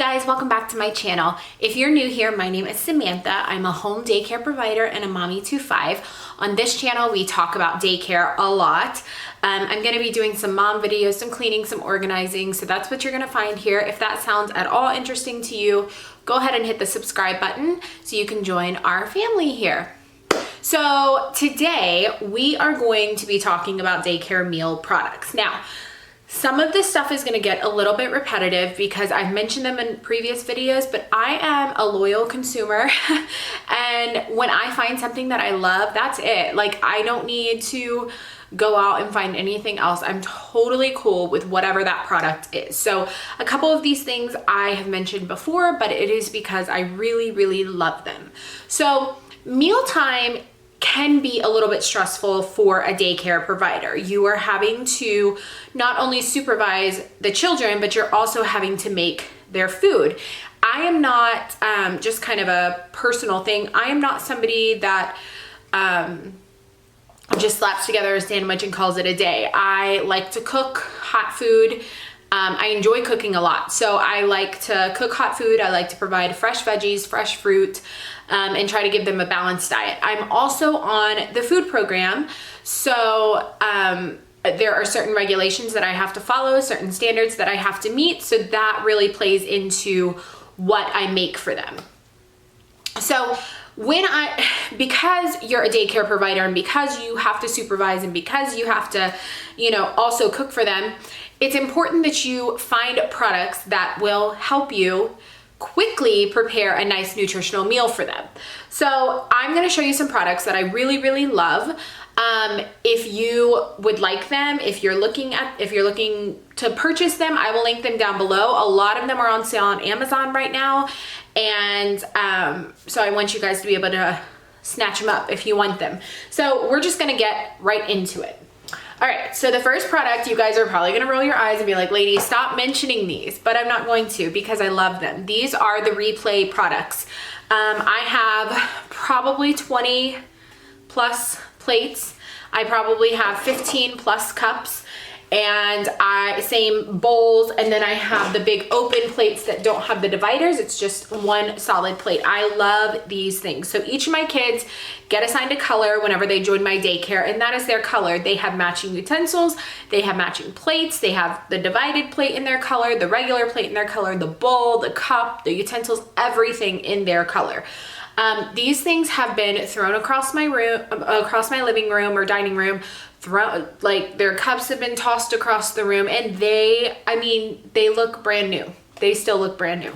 guys, welcome back to my channel. If you're new here, my name is Samantha. I'm a home daycare provider and a mommy to 5. On this channel, we talk about daycare a lot. I'm gonna be doing some mom videos, some cleaning, some organizing, so that's what you're gonna find here. If that sounds at all interesting to you, go ahead and hit the subscribe button so you can join our family here. So today, we are going to be talking about daycare meal products. Now, some of this stuff is going to get a little bit repetitive because I've mentioned them in previous videos, but I am a loyal consumer and when I find something that I love, that's it. Like, I don't need to go out and find anything else. I'm totally cool with whatever that product is. So a couple of these things I have mentioned before, but it is because I really, really love them. So mealtime can be a little bit stressful for a daycare provider. You are having to not only supervise the children, but you're also having to make their food. I am not, just kind of a personal thing, I am not somebody that just slaps together a sandwich and calls it a day. I like to cook hot food. I enjoy cooking a lot. So I like to cook hot food. I like to provide fresh veggies, fresh fruit, and try to give them a balanced diet. I'm also on the food program. So there are certain regulations that I have to follow, certain standards that I have to meet. So that really plays into what I make for them. So because you're a daycare provider and because you have to supervise and because you have to, also cook for them, it's important that you find products that will help you quickly prepare a nice nutritional meal for them. So I'm going to show you some products that I really, really love. If you would like them, if you're looking to purchase them, I will link them down below. A lot of them are on sale on Amazon right now. And so I want you guys to be able to snatch them up if you want them. So we're just going to get right into it. All right, so the first product, you guys are probably gonna roll your eyes and be like, lady, stop mentioning these, but I'm not going to because I love them. These are the Replay products. I have probably 20 plus plates. I probably have 15 plus cups and same bowls, and then I have the big open plates that don't have the dividers. It's just one solid plate. I love these things. So each of my kids get assigned a color whenever they join my daycare, and that is their color. They have matching utensils, they have matching plates, they have the divided plate in their color, the regular plate in their color, the bowl, the cup, the utensils, everything in their color. These things have been thrown across my room, across my living room or dining room, like their cups have been tossed across the room, and they look brand new. They still look brand new.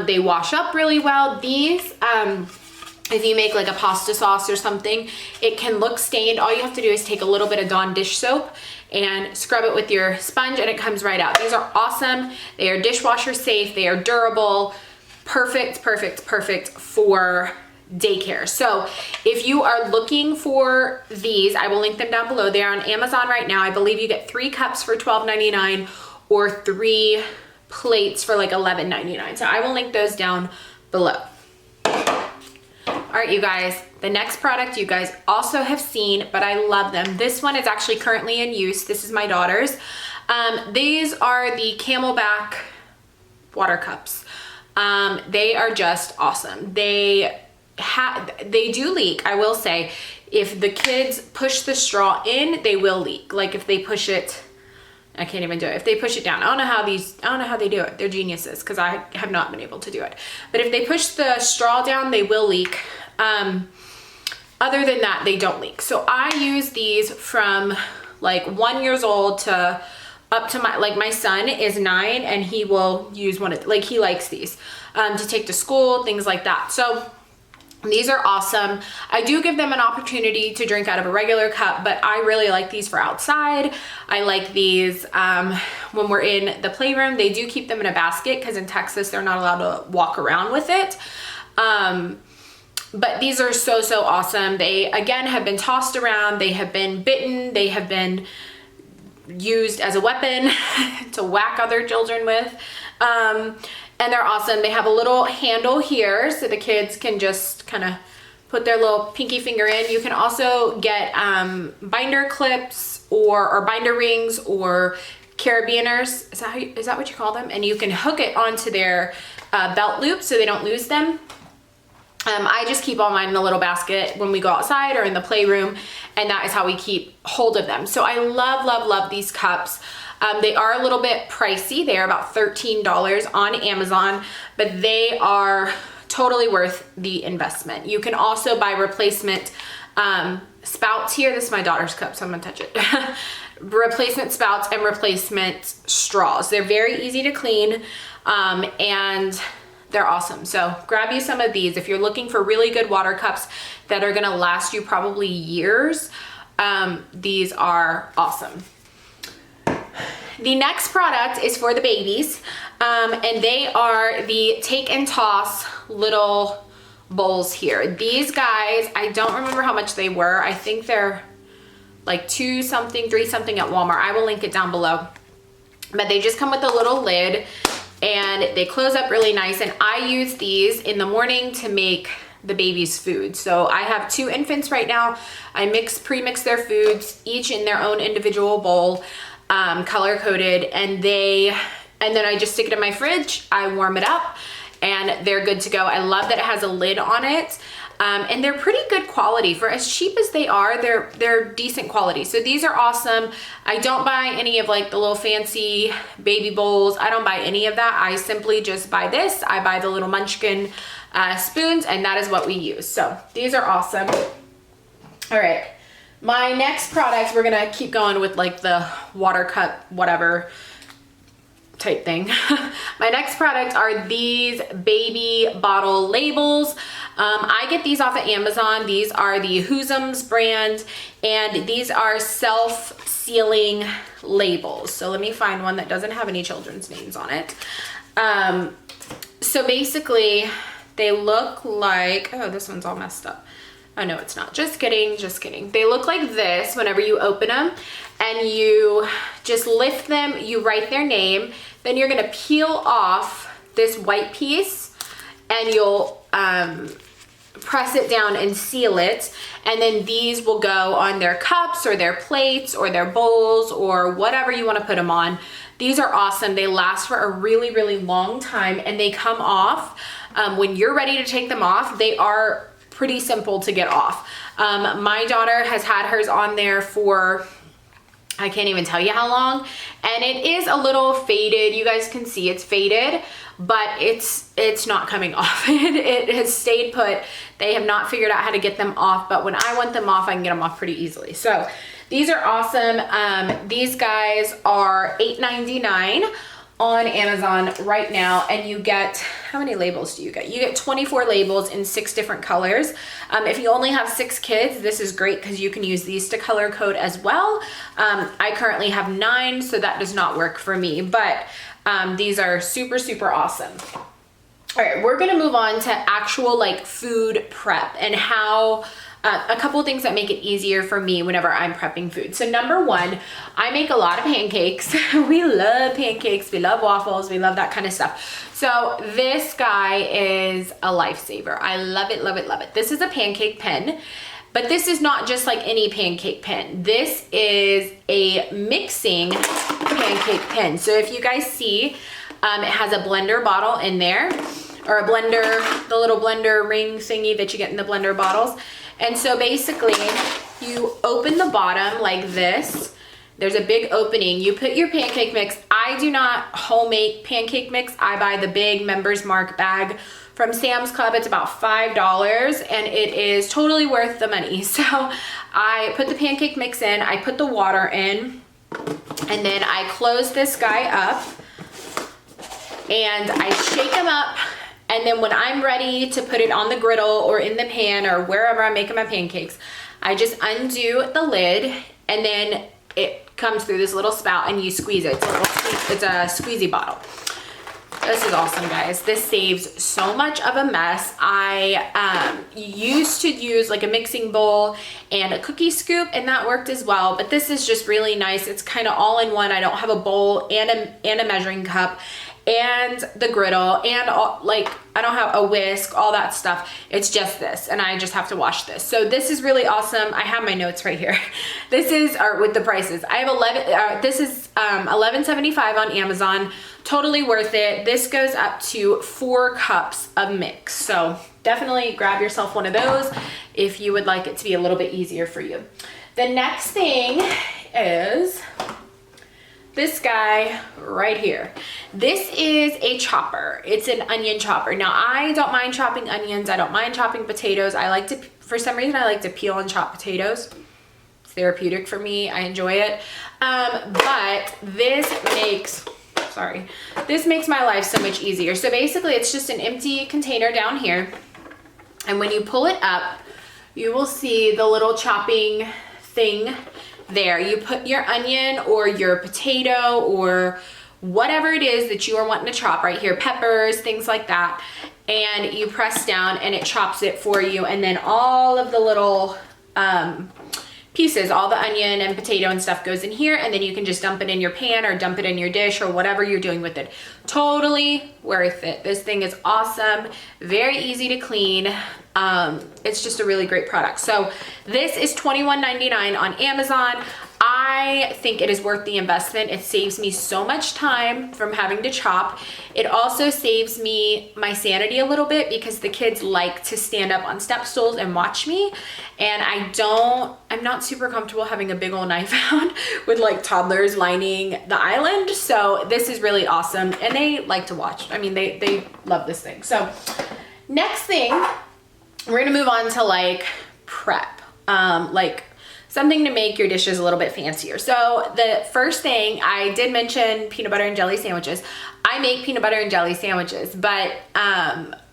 They wash up really well. These, if you make like a pasta sauce or something, it can look stained. All you have to do is take a little bit of Dawn dish soap and scrub it with your sponge and it comes right out. These are awesome. They are dishwasher safe. They are durable. Perfect, perfect, perfect for daycare. So if you are looking for these, I will link them down below. They're on Amazon right now. I believe you get 3 cups for $12.99 or 3 plates for like $11.99. So I will link those down below. All right, you guys, the next product you guys also have seen, but I love them. This one is actually currently in use. This is my daughter's. These are the Camelback water cups. They are just awesome. They do leak, I will say. If the kids push the straw in, they will leak. Like if they push it, I can't even do it. If they push it down, I don't know how they do it. They're geniuses because I have not been able to do it. But if they push the straw down, they will leak. Other than that, they don't leak. So I use these from like 1 year old to up to my son is 9 and he will use one, like he likes these to take to school, things like that. So these are awesome. I do give them an opportunity to drink out of a regular cup, but I really like these for outside. I like these when we're in the playroom. They do keep them in a basket because in Texas, they're not allowed to walk around with it. But these are so, so awesome. They, again, have been tossed around. They have been bitten. They have been used as a weapon to whack other children with. And they're awesome. They have a little handle here so the kids can just kind of put their little pinky finger in. You can also get binder clips or binder rings or carabiners. Is that what you call them? And you can hook it onto their belt loop so they don't lose them. I just keep all mine in a little basket when we go outside or in the playroom, and that is how we keep hold of them. So I love, love, love these cups. They are a little bit pricey. They are about $13 on Amazon, but they are totally worth the investment. You can also buy replacement spouts here. This is my daughter's cup, so I'm gonna touch it. Replacement spouts and replacement straws. They're very easy to clean, and they're awesome. So grab you some of these. If you're looking for really good water cups that are gonna last you probably years, these are awesome. The next product is for the babies, and they are the take and toss little bowls here. These guys, I don't remember how much they were. I think they're like $2 something, $3 something at Walmart. I will link it down below. But they just come with a little lid and they close up really nice. And I use these in the morning to make the baby's food. So I have 2 infants right now. I pre-mix their foods, each in their own individual bowl, color coded, and then I just stick it in my fridge. I warm it up and they're good to go. I love that it has a lid on it. And they're pretty good quality. For as cheap as they are, they're decent quality. So these are awesome. I don't buy any of like the little fancy baby bowls. I don't buy any of that. I simply just buy this. I buy the little Munchkin spoons, and that is what we use. So these are awesome. All right, my next product, we're gonna keep going with like the water cup, whatever type thing. My next product are these baby bottle labels. I get these off of Amazon. These are the Whoosums brand, and these are self-sealing labels. So let me find one that doesn't have any children's names on it. So basically they look like, oh, this one's all messed up. Oh no, it's not. Just kidding, just kidding. They look like this whenever you open them, and you just lift them, you write their name, then you're gonna peel off this white piece and you'll press it down and seal it, and then these will go on their cups or their plates or their bowls or whatever you want to put them on. These are awesome. They last for a really, really long time, and they come off when you're ready to take them off. They are pretty simple to get off. My daughter has had hers on there for, I can't even tell you how long, and it is a little faded. You guys can see it's faded, but it's not coming off. It has stayed put. They have not figured out how to get them off, but when I want them off, I can get them off pretty easily. So these are awesome. These guys are $8.99 on Amazon right now, and you get, how many labels do you get? You get 24 labels in 6 different colors. If you only have 6 kids, this is great because you can use these to color code as well. I currently have 9, so that does not work for me, but these are super, super awesome. All right, we're gonna move on to actual like food prep and how, a couple of things that make it easier for me whenever I'm prepping food. So number 1, I make a lot of pancakes. We love pancakes, we love waffles, we love that kind of stuff. So this guy is a lifesaver. I love it, love it, love it. This is a pancake pen, but this is not just like any pancake pen. This is a mixing pancake pen. So if you guys see, it has a blender bottle in there, or a blender, the little blender ring thingy that you get in the blender bottles. And so basically you open the bottom like this. There's a big opening. You put your pancake mix. I do not homemade pancake mix. I buy the big Members Mark bag from Sam's Club. It's about $5 and it is totally worth the money. So I put the pancake mix in, I put the water in, and then I close this guy up and I shake him up. And then when I'm ready to put it on the griddle or in the pan or wherever I'm making my pancakes, I just undo the lid, and then it comes through this little spout and you squeeze it. It's a squeezy bottle. This is awesome, guys. This saves so much of a mess. I used to use like a mixing bowl and a cookie scoop, and that worked as well, but this is just really nice. It's kind of all in one. I don't have a bowl and a measuring cup. and the griddle and all, like, I don't have a whisk, all that stuff. It's just this, and I just have to wash this. So this is really awesome. I have my notes right here. This is, or with the prices. I have this is $11.75 on Amazon. Totally worth it. This goes up to 4 cups of mix. So definitely grab yourself one of those if you would like it to be a little bit easier for you. The next thing is this guy right here. This is a chopper. It's an onion chopper. Now, I don't mind chopping onions. I don't mind chopping potatoes. I like to, for some reason, I like to peel and chop potatoes. It's therapeutic for me. I enjoy it. But this makes my life so much easier. So basically, it's just an empty container down here. And when you pull it up, you will see the little chopping thing there. You put your onion or your potato or whatever it is that you are wanting to chop right here, peppers, things like that, and you press down and it chops it for you. And then all of the little pieces, all the onion and potato and stuff goes in here, and then you can just dump it in your pan or dump it in your dish or whatever you're doing with it. Totally worth it. This thing is awesome, very easy to clean. It's just a really great product. So this is $21.99 on Amazon. I think it is worth the investment. It saves me so much time from having to chop. It also saves me my sanity a little bit because the kids like to stand up on step stools and watch me. And I'm not super comfortable having a big old knife out with like toddlers lining the island. So this is really awesome. And they like to watch. I mean, they love this thing. So next thing, we're gonna move on to like prep, like something to make your dishes a little bit fancier. So the first thing, I did mention peanut butter and jelly sandwiches. I make peanut butter and jelly sandwiches, but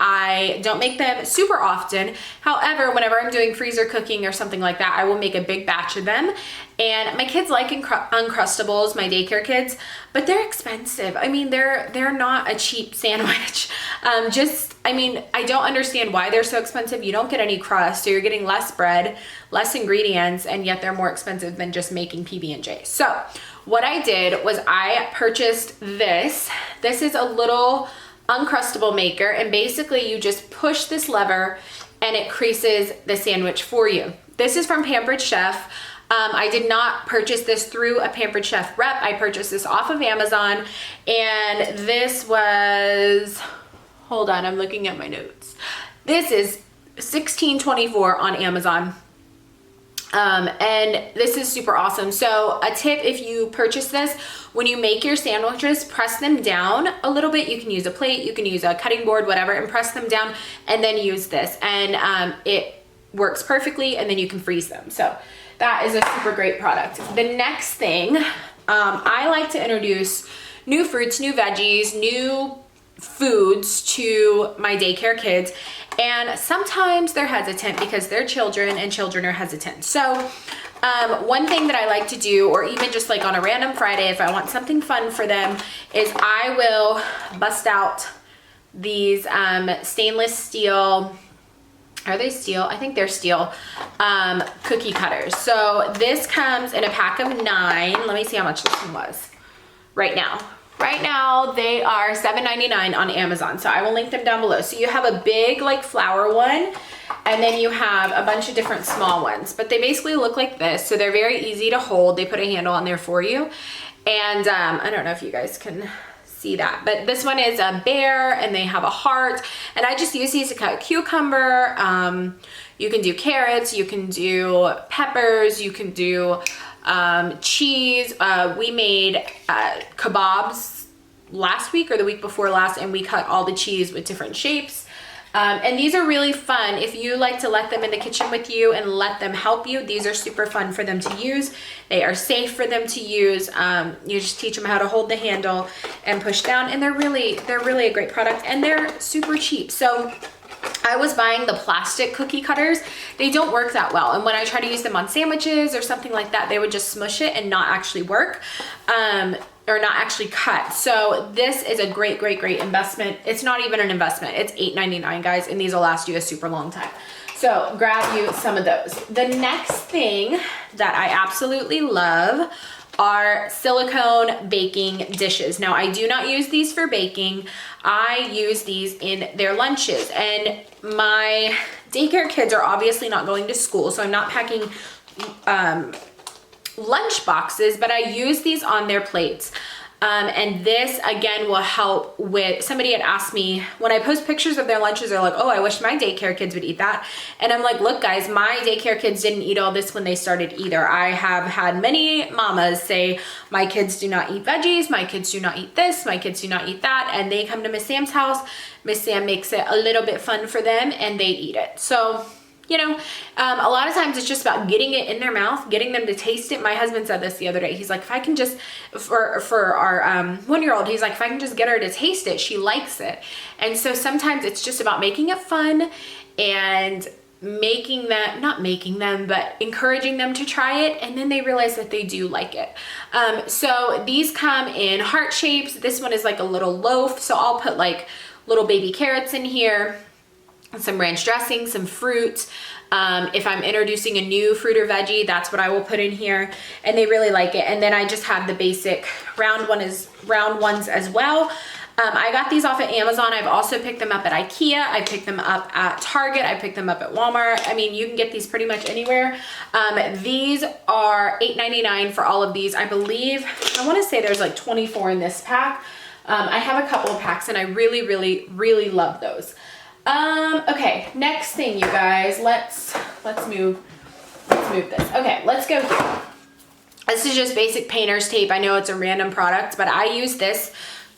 I don't make them super often. However, whenever I'm doing freezer cooking or something like that, I will make a big batch of them. And my kids like Uncrustables, my daycare kids, but they're expensive. I mean, they're not a cheap sandwich. I don't understand why they're so expensive. You don't get any crust, so you're getting less bread, less ingredients, and yet they're more expensive than just making PB&J. So what I did was I purchased this. This is a little Uncrustable maker, and basically you just push this lever and it creases the sandwich for you. This is from Pampered Chef. I did not purchase this through a Pampered Chef rep. I purchased this off of Amazon, and this was, hold on, I'm looking at my notes. This is $16.24 on Amazon. And this is super awesome. So a tip, if you purchase this, when you make your sandwiches, press them down a little bit. You can use a plate, you can use a cutting board, whatever, and press them down and then use this. And it works perfectly, and then you can freeze them. So that is a super great product. The next thing, I like to introduce new fruits, new veggies, new foods to my daycare kids, and sometimes they're hesitant because they're children and children are hesitant. So one thing that I like to do, or even just like on a random Friday, if I want something fun for them, is I will bust out these stainless steel, are they steel? I think they're steel, cookie cutters. So this comes in a pack of 9. Let me see how much this one was right now. Right now, they are $7.99 on Amazon, so I will link them down below. So you have a big, like, flower one, and then you have a bunch of different small ones. But they basically look like this, so they're very easy to hold. They put a handle on there for you. And I don't know if you guys can see that, but this one is a bear, and they have a heart. And I just use these to cut cucumber. You can do carrots, you can do peppers, you can do cheese. We made kebabs last week or the week before last, and we cut all the cheese with different shapes. And these are really fun. If you like to let them in the kitchen with you and let them help you, these are super fun for them to use. They are safe for them to use. You just teach them how to hold the handle and push down, and they're really a great product, and they're super cheap. So I was buying the plastic cookie cutters. They don't work that well. And when I try to use them on sandwiches or something like that, they would just smush it and not actually work, or not actually cut. So this is a great investment. It's not even an investment. It's $8.99, guys, and these will last you a super long time. So grab you some of those. The next thing that I absolutely love are silicone baking dishes. Now, I do not use these for baking. I use these in their lunches, and my daycare kids are obviously not going to school, so I'm not packing lunch boxes, but I use these on their plates. And this again will help with, somebody had asked me when I post pictures of their lunches, they're like, oh, I wish my daycare kids would eat that. And I'm like, look guys, my daycare kids didn't eat all this when they started either. I have had many mamas say, my kids do not eat veggies, my kids do not eat this, my kids do not eat that. And they come to Miss Sam's house, Miss Sam makes it a little bit fun for them and they eat it. So, you know, a lot of times it's just about getting it in their mouth, getting them to taste it. My husband said this the other day. He's like, if I can just, for our 1-year-old, he's like, if I can just get her to taste it, she likes it. And so sometimes it's just about making it fun and making them, not making them, but encouraging them to try it. And then they realize that they do like it. So these come in heart shapes. This one is like a little loaf. So I'll put like little baby carrots in here, some ranch dressing, some fruit. If I'm introducing a new fruit or veggie, that's what I will put in here, and they really like it. And then I just have the basic round ones as well. I got these off of Amazon. I've also picked them up at IKEA. I picked them up at Target. I picked them up at Walmart. I mean, you can get these pretty much anywhere. These are $8.99 for all of these. I believe, I want to say there's like 24 in this pack. I have a couple of packs and I really, really, really love those. Okay, next thing, you guys, let's move this. Okay, let's go here. This is just basic painter's tape. I know it's a random product, but I use this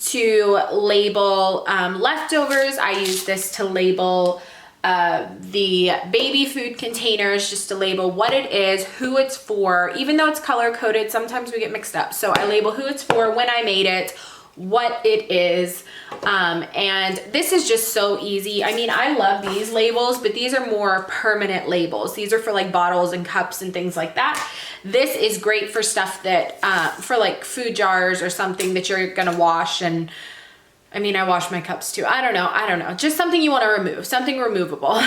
to label leftovers. I use this to label the baby food containers, just to label what it is, who it's for. Even though it's color coded, sometimes we get mixed up. So I label who it's for, when I made it, what it is, and this is just so easy. I mean, I love these labels, but these are more permanent labels. These are for like bottles and cups and things like that. This is great for stuff that for like food jars or something that you're gonna wash. And I mean, I wash my cups too. I don't know, just something you want to remove, something removable.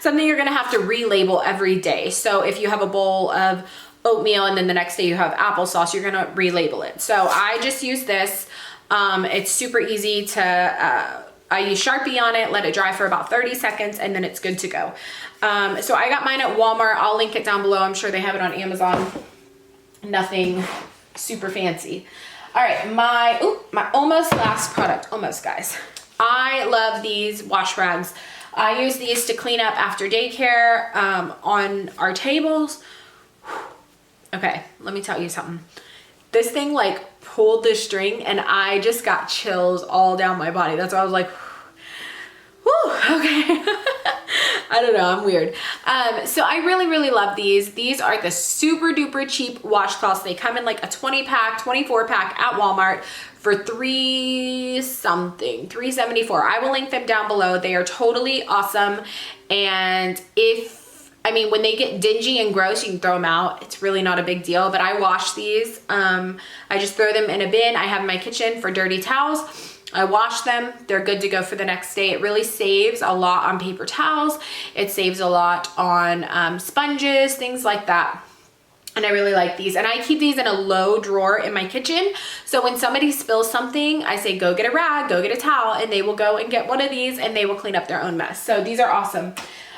Something you're gonna have to relabel every day. So if you have a bowl of oatmeal and then the next day you have applesauce, you're gonna relabel it. So I just use this. It's super easy to, I use Sharpie on it, let it dry for about 30 seconds, and then it's good to go. So I got mine at Walmart. I'll link it down below. I'm sure they have it on Amazon. Nothing super fancy. All right, my almost last product, almost guys. I love these wash rags. I use these to clean up after daycare on our tables. Okay, let me tell you something. This thing like pulled the string and I just got chills all down my body. That's why I was like, whew, okay. I don't know, I'm weird. So I really, really love these. These are the super duper cheap washcloths. They come in like a 20 pack, 24 pack at Walmart for $3.74. I will link them down below. They are totally awesome. And when they get dingy and gross, you can throw them out. It's really not a big deal, but I wash these. I just throw them in a bin. I have in my kitchen for dirty towels. I wash them. They're good to go for the next day. It really saves a lot on paper towels. It saves a lot on sponges, things like that. And I really like these. And I keep these in a low drawer in my kitchen. So when somebody spills something, I say, go get a rag, go get a towel, and they will go and get one of these and they will clean up their own mess. So these are awesome.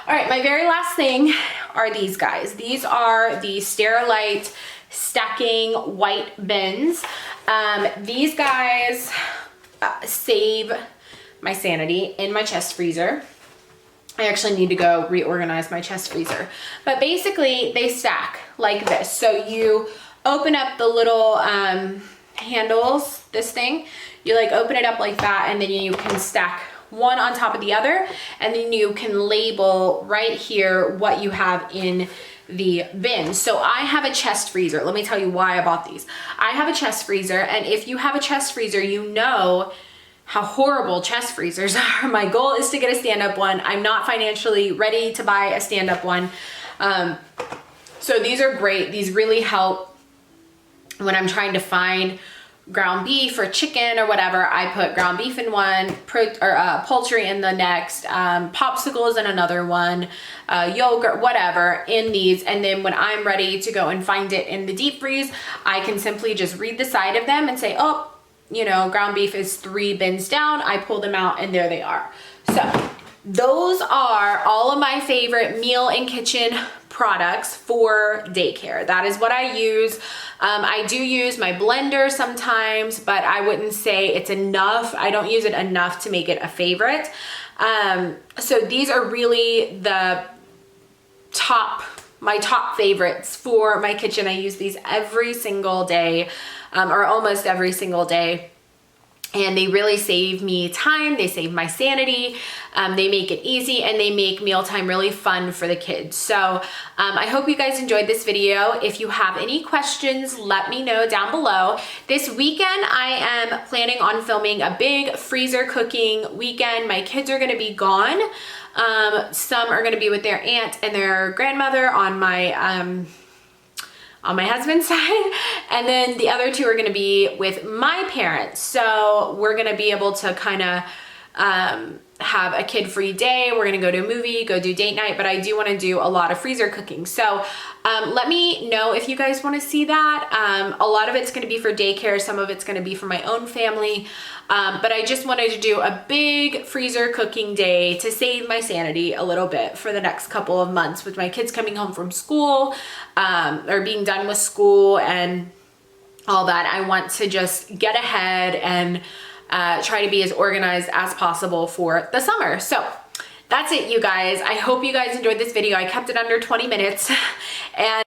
All right, my very last thing are these guys. These are the Sterilite stacking white bins. These guys save my sanity in my chest freezer. I actually need to go reorganize my chest freezer. But basically, they stack like this. So you open up the little handles, this thing. You like open it up like that, and then you can stack one on top of the other, and then you can label right here what you have in the bin. So I have a chest freezer. Let me tell you why I bought these. I have a chest freezer, and if you have a chest freezer, you know how horrible chest freezers are. My goal is to get a stand-up one. I'm not financially ready to buy a stand-up one. So these are great. These really help when I'm trying to find ground beef or chicken or whatever, I put ground beef in one, poultry in the next, popsicles in another one, yogurt, whatever in these. And then when I'm ready to go and find it in the deep freeze, I can simply just read the side of them and say, oh, you know, ground beef is 3 bins down. I pull them out and there they are. So those are all of my favorite meal and kitchen products for daycare. That is what I use. I do use my blender sometimes, but I wouldn't say it's enough. I don't use it enough to make it a favorite. So these are really the my top favorites for my kitchen. I use these every single day, or almost every single day. And they really save me time, they save my sanity, they make it easy, and they make mealtime really fun for the kids. So I hope you guys enjoyed this video. If you have any questions, let me know down below. This weekend, I am planning on filming a big freezer cooking weekend. My kids are gonna be gone. Some are gonna be with their aunt and their grandmother on my husband's side, and then the other 2 are gonna be with my parents. So we're gonna be able to kind of have a kid-free day. We're gonna go to a movie, go do date night, but I do wanna do a lot of freezer cooking. So let me know if you guys wanna see that. A lot of it's gonna be for daycare, some of it's gonna be for my own family, but I just wanted to do a big freezer cooking day to save my sanity a little bit for the next couple of months with my kids coming home from school, or being done with school and all that. I want to just get ahead and try to be as organized as possible for the summer. So that's it, you guys. I hope you guys enjoyed this video. I kept it under 20 minutes and